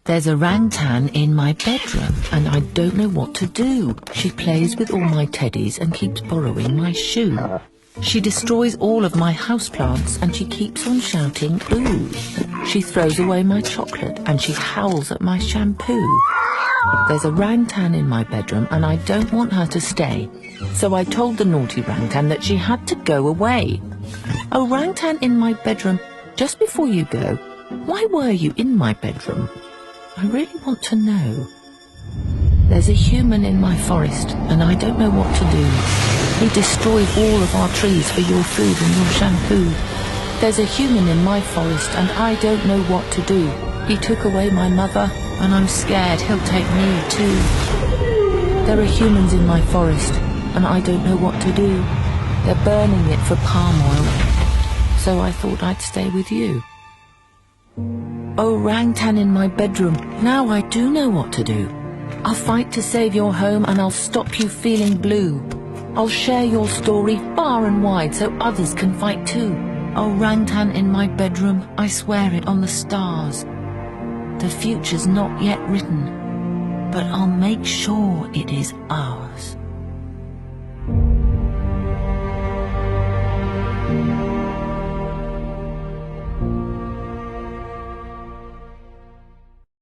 There's orangutan in my bedroom and I don't know what to do. She plays with all my teddies and keeps borrowing my shoe. She destroys all of my houseplants and she keeps on shouting ooh. She throws away my chocolate and she howls at my shampoo. There's a orangutan in my bedroom and I don't want her to stay. So I told the naughty orangutan that she had to go away. Orangutan in my bedroom, just before you go, why were you in my bedroom? I really want to know. There's a human in my forest and I don't know what to do. He destroyed all of our trees for your food and your shampoo. There's a human in my forest and I don't know what to do. He took away my mother and I'm scared he'll take me too. There are humans in my forest and I don't know what to do. They're burning it for palm oil. So I thought I'd stay with you. Orangutan in my bedroom, now I do know what to do. I'll fight to save your home and I'll stop you feeling blue. I'll share your story far and wide so others can fight too. Orangutan in my bedroom, I swear it on the stars. The future's not yet written, but I'll make sure it is ours.